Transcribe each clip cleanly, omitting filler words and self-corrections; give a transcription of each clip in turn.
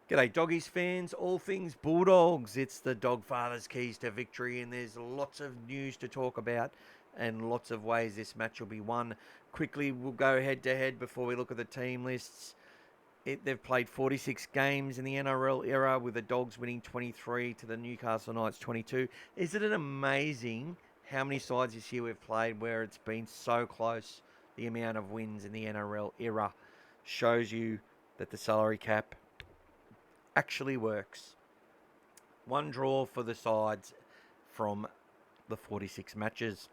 G'day Doggies fans, all things Bulldogs. It's the Dogfathers keys to victory, and there's lots of news to talk about and lots of ways this match will be won. Quickly, we'll go head to head before we look at the team lists. They've played 46 games in the NRL era, with the Dogs winning 23 to the Newcastle Knights 22. Isn't it amazing how many sides this year we've played where it's been so close? The amount of wins in the NRL era shows you that the salary cap actually works. One draw for the sides from the 46 matches.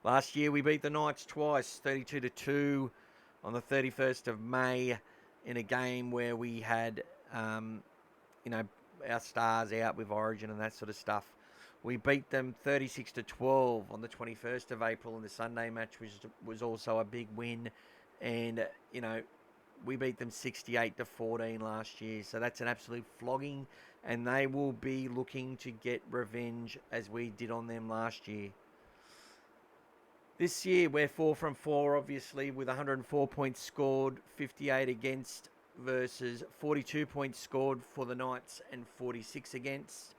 Last year we beat the Knights twice, 32-2 on the 31st of May in a game where we had, our stars out with Origin and that sort of stuff. We beat them 36-12 on the 21st of April in the Sunday match, which was also a big win. And, we beat them 68-14 last year, so that's an absolute flogging, and they will be looking to get revenge as we did on them last year. This year we're 4 from 4, obviously, with 104 points scored, 58 against versus 42 points scored for the Knights and 46 against.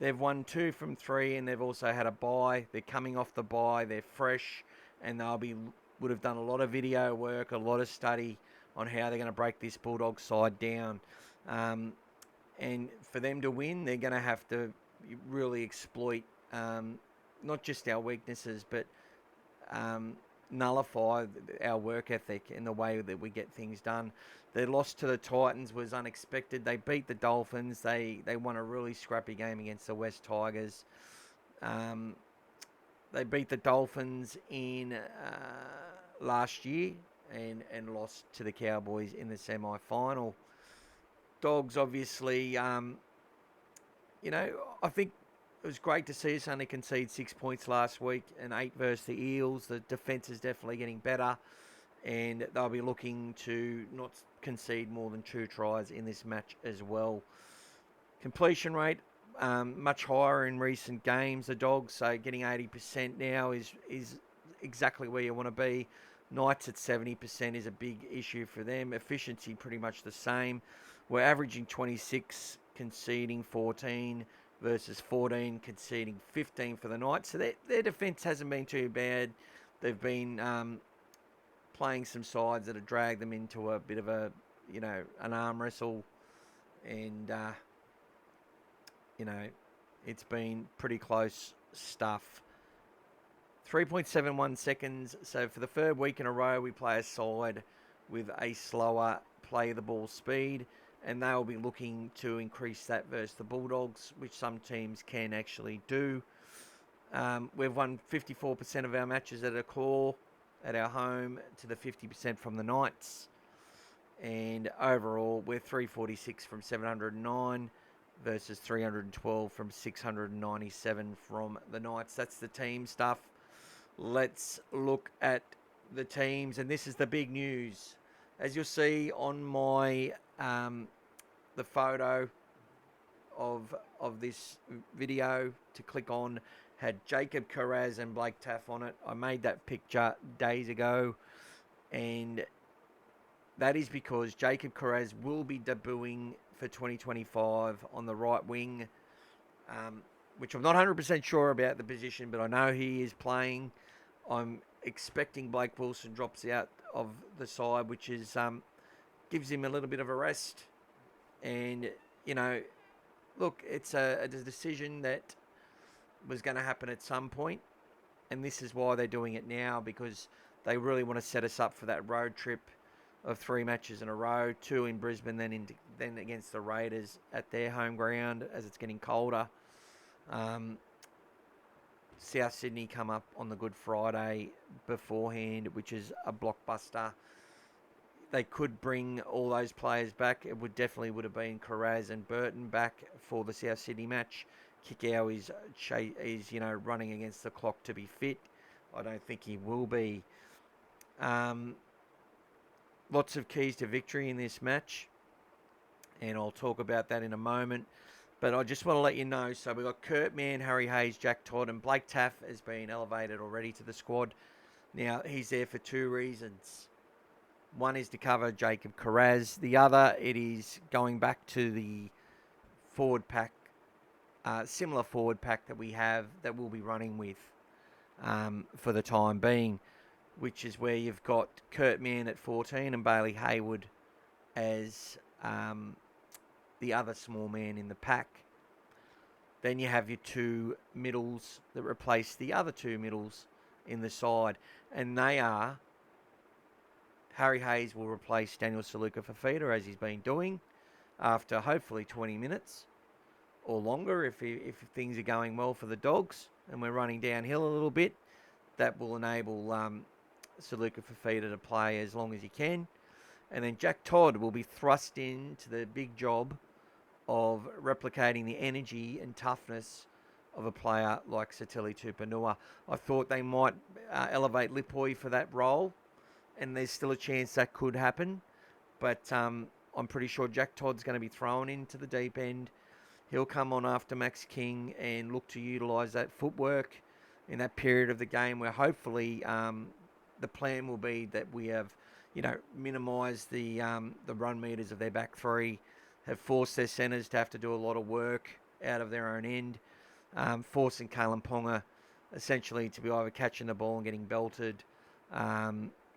They've won 2 from 3, and they've also had a bye. They're coming off the bye, they're fresh, and would have done a lot of video work, a lot of study on how they're going to break this Bulldog side down. And for them to win, they're going to have to really exploit not just our weaknesses, but nullify our work ethic in the way that we get things done. Their loss to the Titans was unexpected. They beat the Dolphins. They won a really scrappy game against the West Tigers. They beat the Dolphins in last year and lost to the Cowboys in the semi-final. Dogs, obviously, I think it was great to see us only concede 6 points last week and 8 versus the Eels. The defence is definitely getting better, and they'll be looking to not concede more than 2 tries in this match as well. Completion rate, much higher in recent games, the Dogs, so getting 80% now is exactly where you want to be. Knights at 70% is a big issue for them. Efficiency pretty much the same. We're averaging 26, conceding 14 versus 14, conceding 15 for the Knights. So their defence hasn't been too bad. They've been playing some sides that have dragged them into a bit of an arm wrestle. And, it's been pretty close stuff. 3.71 seconds. So for the third week in a row, we play a side with a slower play the ball speed, and they'll be looking to increase that versus the Bulldogs, which some teams can actually do. We've won 54% of our matches at a core at our home to the 50% from the Knights. And overall, we're 346 from 709 versus 312 from 697 from the Knights. That's the team stuff. Let's look at the teams, and this is the big news. As you'll see on my the photo of this video to click on had Jacob Kiraz and Blake Taaffe on it. I made that picture days ago, and that is because Jacob Kiraz will be debuting for 2025 on the right wing, which I'm not 100% sure about the position, but I know he is playing. I'm expecting Blake Wilson drops out of the side, which is gives him a little bit of a rest. And, look, it's a decision that was going to happen at some point, and this is why they're doing it now, because they really want to set us up for that road trip of 3 matches in a row, 2 in Brisbane, then against the Raiders at their home ground as it's getting colder. South Sydney come up on the Good Friday beforehand, which is a blockbuster. They could bring all those players back. It would have been Kiraz and Burton back for the South Sydney match. Kikau is running against the clock to be fit. I don't think he will be. Lots of keys to victory in this match, and I'll talk about that in a moment. But I just want to let you know, so we've got Kurt Mann, Harry Hayes, Jack Todd, and Blake Taaffe has been elevated already to the squad. Now, he's there for 2 reasons. One is to cover Jacob Kiraz. The other, it is going back to the forward pack, similar forward pack that we have that we'll be running with for the time being, which is where you've got Kurt Mann at 14 and Bailey Hayward as the other small man in the pack. Then you have your two middles that replace the other two middles in the side. And they are, Harry Hayes will replace Daniel Saluka Fafita, as he's been doing, after hopefully 20 minutes or longer if things are going well for the Dogs and we're running downhill a little bit. That will enable Saluka Fafita to play as long as he can. And then Jack Todd will be thrust into the big job of replicating the energy and toughness of a player like Satili Tupanua. I thought they might elevate Lipoi for that role, and there's still a chance that could happen. But I'm pretty sure Jack Todd's going to be thrown into the deep end. He'll come on after Max King and look to utilise that footwork in that period of the game where hopefully the plan will be that we have, minimised the run meters of their back three, have forced their centres to have to do a lot of work out of their own end, forcing Kalen Ponga essentially to be either catching the ball and getting belted,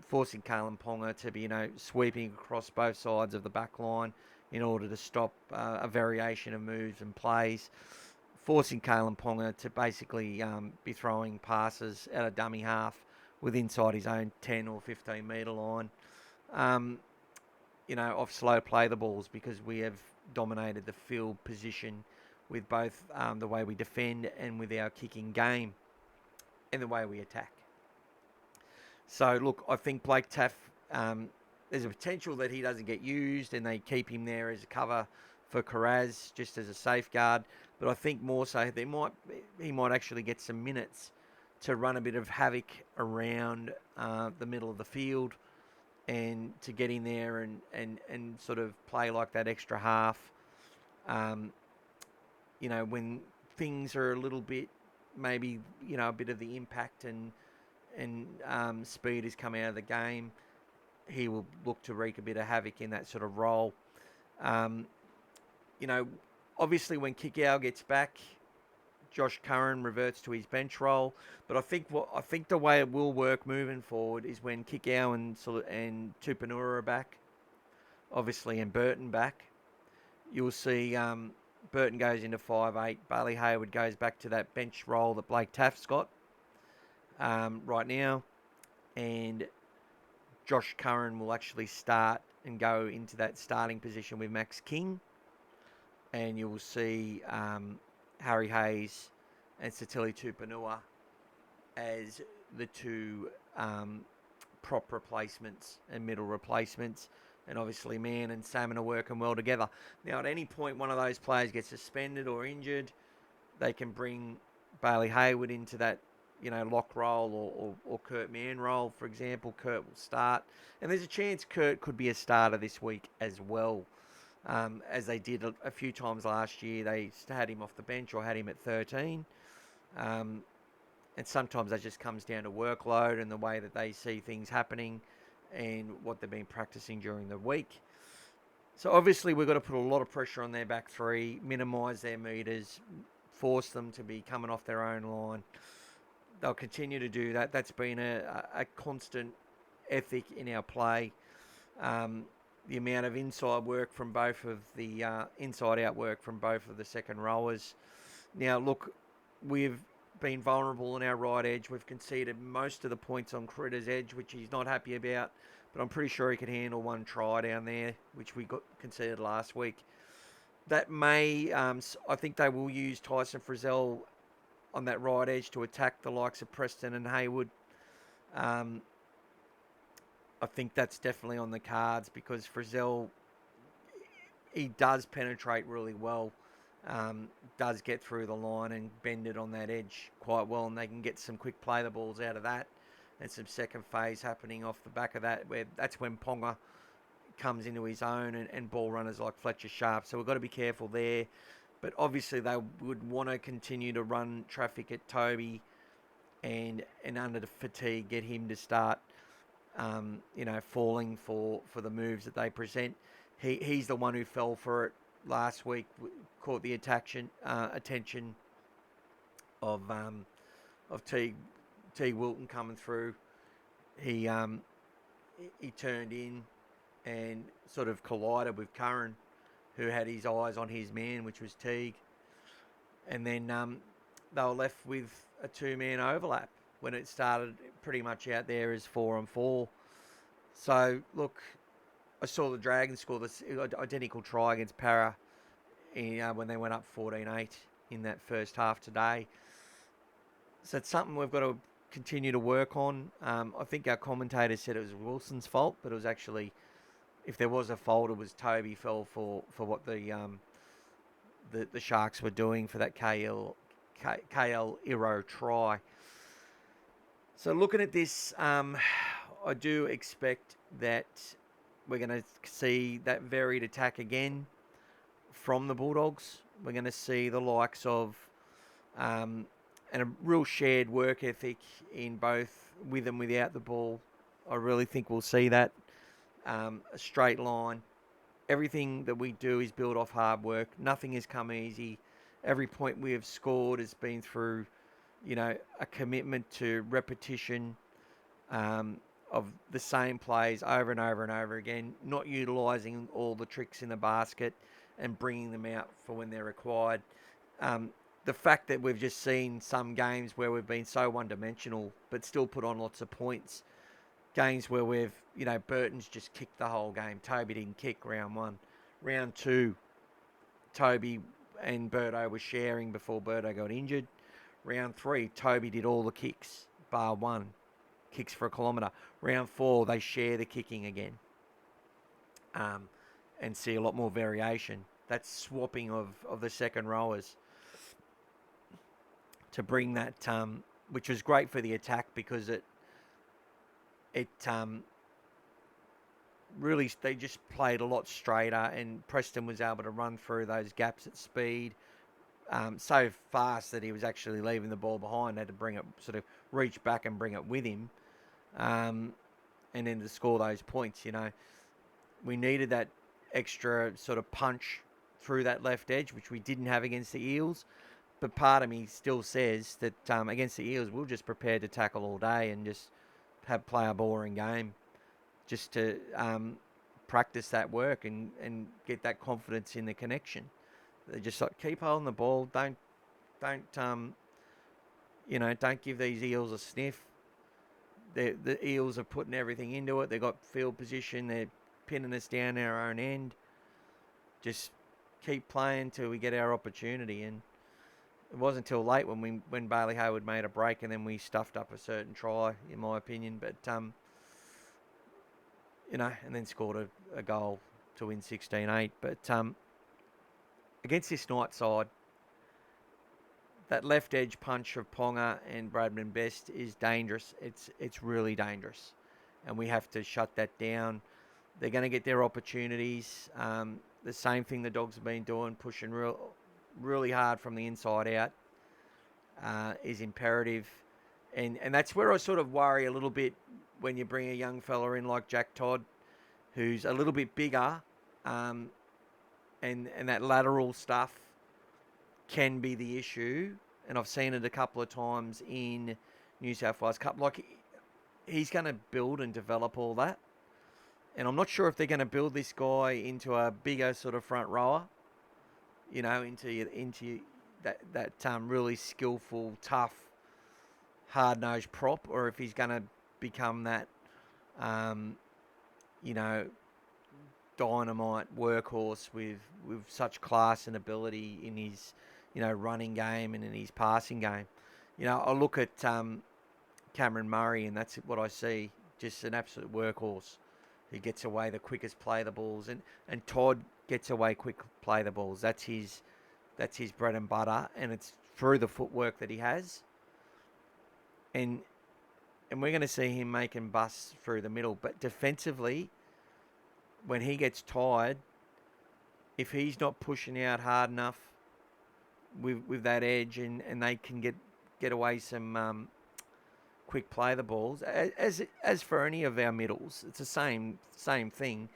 forcing Kalen Ponga to be, sweeping across both sides of the back line in order to stop a variation of moves and plays, forcing Kalen Ponga to basically be throwing passes out of dummy half with inside his own 10 or 15 metre line, off slow play the balls, because we have dominated the field position with both the way we defend and with our kicking game and the way we attack. So, look, I think Blake Taaffe, there's a potential that he doesn't get used and they keep him there as a cover for Kiraz, just as a safeguard. But I think more so he might actually get some minutes to run a bit of havoc around the middle of the field and to get in there and sort of play like that extra half. When things are a little bit, maybe, a bit of the impact and speed has come out of the game, he will look to wreak a bit of havoc in that sort of role. Obviously when Kikau gets back, Josh Curran reverts to his bench role. But I think the way it will work moving forward is when Kikau and Tupanua are back, obviously, and Burton back, you'll see Burton goes into 5'8", Bailey Hayward goes back to that bench role that Blake Taaffe's got right now, and Josh Curran will actually start and go into that starting position with Max King, and you will see Harry Hayes and Satili Tupanua as the two prop replacements and middle replacements. And obviously Mann and Salmon are working well together. Now, at any point one of those players gets suspended or injured, they can bring Bailey Hayward into that, lock role or Kurt Mann role, for example. Kurt will start. And there's a chance Kurt could be a starter this week as well. As they did a few times last year. They had him off the bench or had him at 13. And sometimes that just comes down to workload and the way that they see things happening and what they've been practicing during the week. So obviously we've got to put a lot of pressure on their back three, minimise their meters, force them to be coming off their own line. They'll continue to do that. That's been a constant ethic in our play. The amount of inside work from both of the inside-out work from both of the second rowers. Now, look, we've been vulnerable on our right edge. We've conceded most of the points on Critter's edge, which he's not happy about. But I'm pretty sure he can handle one try down there, which we got conceded last week. That may, I think they will use Tyson Frizzell on that right edge to attack the likes of Preston and Hayward. I think that's definitely on the cards because Frizzell, he does penetrate really well, does get through the line and bend it on that edge quite well, and they can get some quick play the balls out of that and some second phase happening off the back of that, where that's when Ponga comes into his own and ball runners like Fletcher Sharp. So we've got to be careful there. But obviously they would want to continue to run traffic at Toby and under the fatigue, get him to start falling for the moves that they present. He's the one who fell for it last week, caught the attention of Teague Wilton coming through. He turned in and sort of collided with Curran, who had his eyes on his man, which was Teague. And then they were left with a two-man overlap when it started pretty much out there as 4-on-4. So, look, I saw the Dragons score this identical try against Para when they went up 14-8 in that first half today. So it's something we've got to continue to work on. I think our commentator said it was Wilson's fault, but it was actually, if there was a fault, it was Toby fell for what the Sharks were doing for that KL Iro try. So looking at this, I do expect that we're going to see that varied attack again from the Bulldogs. We're going to see the likes of and a real shared work ethic in both with and without the ball. I really think we'll see that. A straight line. Everything that we do is built off hard work. Nothing has come easy. Every point we have scored has been through, a commitment to repetition of the same plays over and over and over again, not utilising all the tricks in the basket and bringing them out for when they're required. The fact that we've just seen some games where we've been so one-dimensional but still put on lots of points, games where we've, Burton's just kicked the whole game. Toby didn't kick round 1. Round 2, Toby and Berto were sharing before Berto got injured. Round 3, Toby did all the kicks, bar 1. Kicks for a kilometre. Round 4, they share the kicking again. And see a lot more variation. That's swapping of the second rowers to bring that, which was great for the attack because it really, they just played a lot straighter, and Preston was able to run through those gaps at speed so fast that he was actually leaving the ball behind, had to bring it, sort of reach back and bring it with him, and then to score those points. We needed that extra sort of punch through that left edge, which we didn't have against the Eels. But part of me still says that against the Eels, we're just prepared to tackle all day and just play a boring game, just to practice that work and get that confidence in the connection. They just like keep holding the ball. Don't give these Eels a sniff. The Eels are putting everything into it. They've got field position. They're pinning us down our own end. Just keep playing till we get our opportunity. And it wasn't until late when Bailey Hayward made a break and then we stuffed up a certain try, in my opinion. But and then scored a goal to win 16-8. But against this night side, that left edge punch of Ponga and Bradman Best is dangerous. It's really dangerous, and we have to shut that down. They're going to get their opportunities. The same thing the Dogs have been doing, pushing really hard from the inside out, is imperative. And that's where I sort of worry a little bit when you bring a young fella in like Jack Todd, who's a little bit bigger, and that lateral stuff can be the issue. And I've seen it a couple of times in New South Wales Cup. Like, he's going to build and develop all that. And I'm not sure if they're going to build this guy into a bigger sort of front rower, into that really skillful, tough, hard-nosed prop, or if he's going to become that, dynamite workhorse with such class and ability in his, running game and in his passing game. I look at Cameron Murray, and that's what I see, just an absolute workhorse. He gets away the quickest play the balls, and Todd gets away quick play the balls. That's his bread and butter, and it's through the footwork that he has. And we're going to see him making busts through the middle. But defensively, when he gets tired, if he's not pushing out hard enough with that edge, and they can get away some quick play the balls. As for any of our middles, it's the same thing.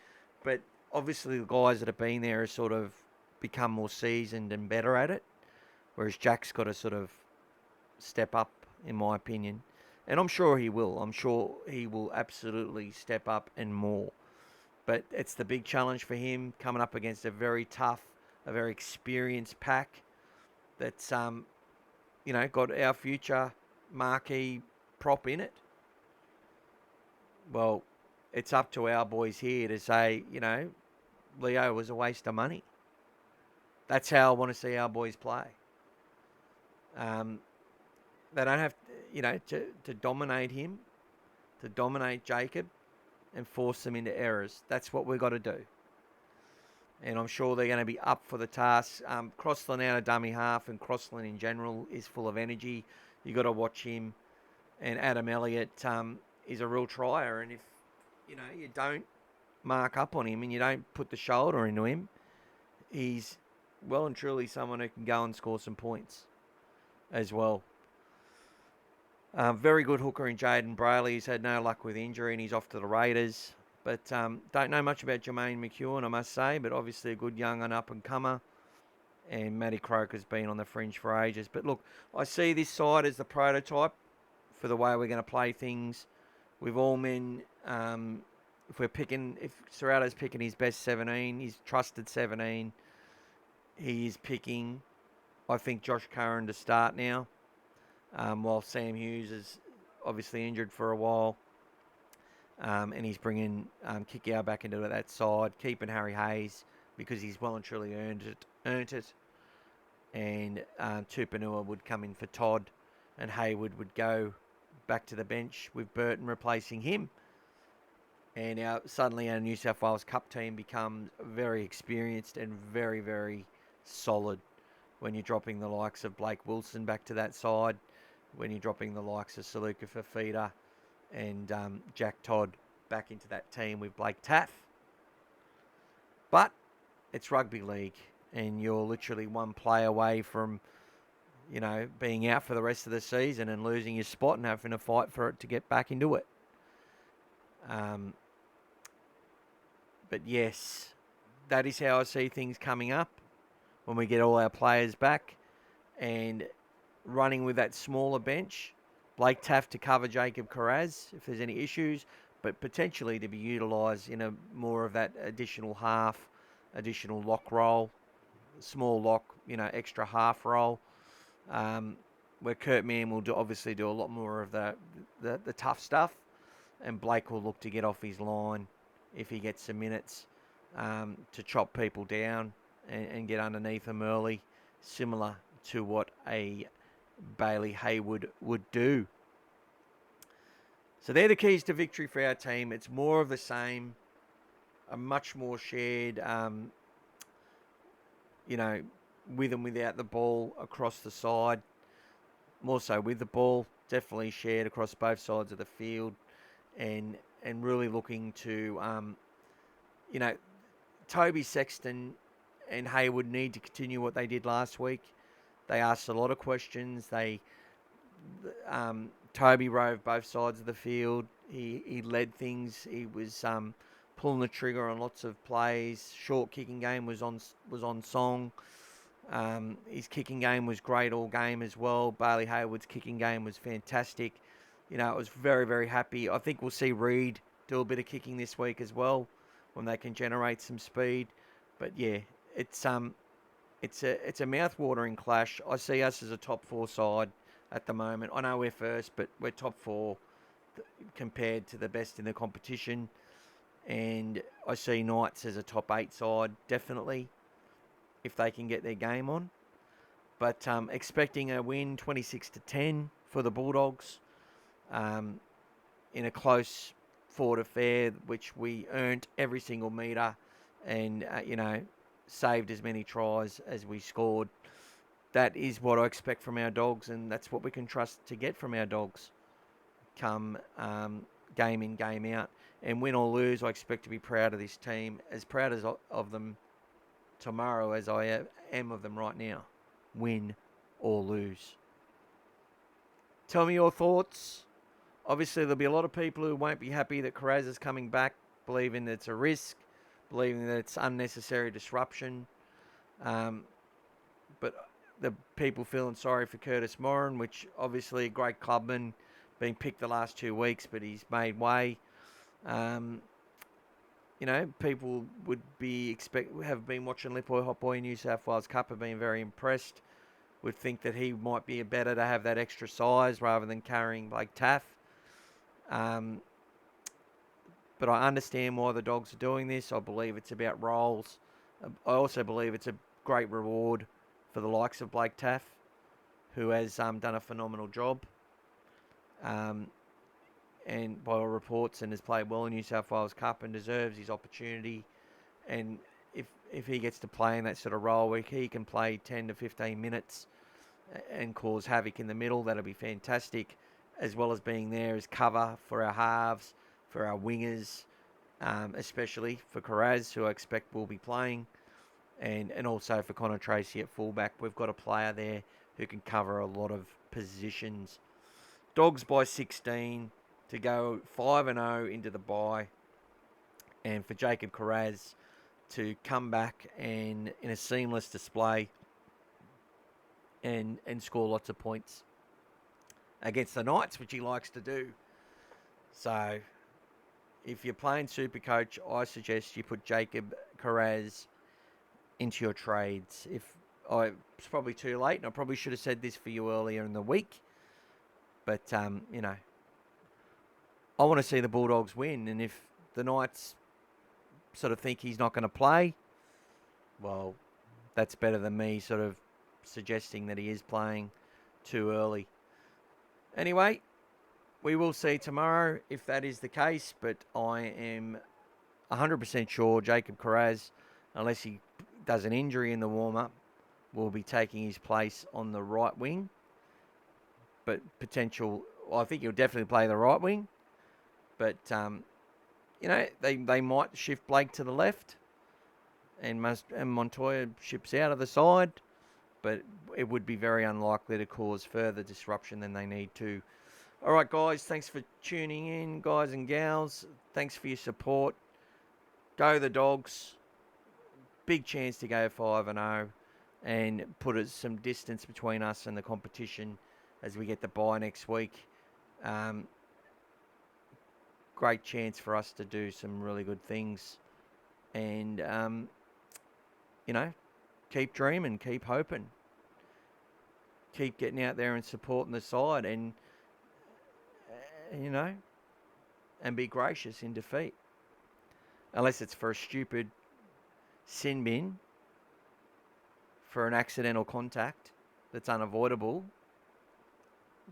But obviously the guys that have been there have sort of become more seasoned and better at it, whereas Jack's got to sort of step up, in my opinion. And I'm sure he will. I'm sure he will absolutely step up and more. But it's the big challenge for him coming up against a very tough, a very experienced pack that's, got our future marquee prop in it. Well, it's up to our boys here to say, Leo was a waste of money. That's how I want to see our boys play. They don't have, to dominate him, to dominate Jacob and force them into errors. That's what we've got to do. And I'm sure they're going to be up for the task. Crossland out of dummy half, and Crossland in general is full of energy. You got to watch him. And Adam Elliott is a real trier. And if you don't mark up on him and you don't put the shoulder into him, he's well and truly someone who can go and score some points as well. Very good hooker in Jaden Brayley. He's had no luck with injury and he's off to the Raiders. But don't know much about Jermaine McEwen, I must say, but obviously a good young and up-and-comer. And Matty Croker's been on the fringe for ages. But look, I see this side as the prototype for the way we're going to play things. With all men, if Serrato's picking his best 17, his trusted 17, he is picking, I think, Josh Curran to start now. While Sam Hughes is obviously injured for a while. And he's bringing Kikau back into that side, keeping Harry Hayes because he's well and truly earned it. And Tupanua would come in for Todd, and Hayward would go back to the bench with Burton replacing him. And suddenly our New South Wales Cup team becomes very experienced and very, very solid when you're dropping the likes of Blake Wilson back to that side, when you're dropping the likes of Saluka Fafita and Jack Todd back into that team with Blake Taaffe. But it's rugby league, and you're literally one play away from, being out for the rest of the season and losing your spot and having to fight for it to get back into it. But yes, that is how I see things coming up when we get all our players back and running with that smaller bench. Blake Taaffe to cover Jacob Kiraz if there's any issues, but potentially to be utilised in a more of that additional half, additional lock role, small lock, extra half role, where Kurt Mann will obviously do a lot more of the tough stuff, and Blake will look to get off his line if he gets some minutes to chop people down and get underneath them early, similar to what a Bailey Hayward would do. So they're the keys to victory for our team. It's more of the same, a much more shared, with and without the ball across the side. More so with the ball, definitely shared across both sides of the field, and really looking to, Toby Sexton and Hayward need to continue what they did last week. They asked a lot of questions. Toby rove both sides of the field. He led things. He was pulling the trigger on lots of plays. Short kicking game was on song. His kicking game was great all game as well. Bailey Hayward's kicking game was fantastic. I was very, very happy. I think we'll see Reed do a bit of kicking this week as well when they can generate some speed. But yeah, it's a mouth-watering clash. I see us as a top 4 side at the moment. I know we're first, but we're top 4 compared to the best in the competition. And I see Knights as a top 8 side, definitely, if they can get their game on. But expecting a win 26-10 for the Bulldogs in a close fought affair, which we earned every single metre and, saved as many tries as we scored. That is what I expect from our Dogs, and that's what we can trust to get from our Dogs come game in, game out. And win or lose, I expect to be proud of this team, as proud of them tomorrow as I am of them right now. Win or lose. Tell me your thoughts Obviously, there'll be a lot of people who won't be happy that Kiraz is coming back, believing that it's a risk, believing that it's unnecessary disruption. But the people feeling sorry for Curtis Moran, which obviously a great clubman, been picked the last 2 weeks, but he's made way. People would have been watching Lipoi Hot Boy New South Wales Cup, have been very impressed. Would think that he might be better to have that extra size rather than carrying Blake Taaffe. But I understand why the Dogs are doing this. I believe it's about roles. I also believe it's a great reward for the likes of Blake Taaffe, who has done a phenomenal job. And by all reports, and has played well in New South Wales Cup and deserves his opportunity. And if he gets to play in that sort of role where he can play 10 to 15 minutes and cause havoc in the middle, that'll be fantastic, as well as being there as cover for our halves, for our wingers, especially for Kiraz, who I expect will be playing, and also for Connor Tracy at fullback. We've got a player there who can cover a lot of positions. Dogs by 16 to go 5-0 into the bye, and for Jacob Kiraz to come back and in a seamless display and score lots of points against the Knights, which he likes to do. So if you're playing Supercoach, I suggest you put Jacob Kiraz into your trades. It's probably too late, and I probably should have said this for you earlier in the week, but I want to see the Bulldogs win, and if the Knights sort of think he's not going to play, well, that's better than me sort of suggesting that he is playing too early. Anyway, we will see tomorrow if that is the case, but I am 100% sure Jacob Kiraz, unless he does an injury in the warm-up, will be taking his place on the right wing. But I think he'll definitely play the right wing. But, they might shift Blake to the left and Montoya ships out of the side. But it would be very unlikely to cause further disruption than they need to. All right, guys, thanks for tuning in, guys and gals. Thanks for your support. Go the Dogs. Big chance to go 5-0 and put some distance between us and the competition as we get the bye next week. Great chance for us to do some really good things. And, keep dreaming, keep hoping. Keep getting out there and supporting the side and be gracious in defeat. Unless it's for a stupid sin bin for an accidental contact that's unavoidable.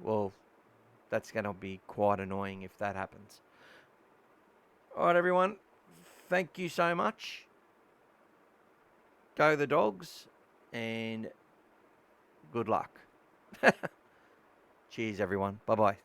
Well, that's going to be quite annoying if that happens. All right, everyone. Thank you so much. Go the Dogs and good luck. Cheers, everyone. Bye-bye.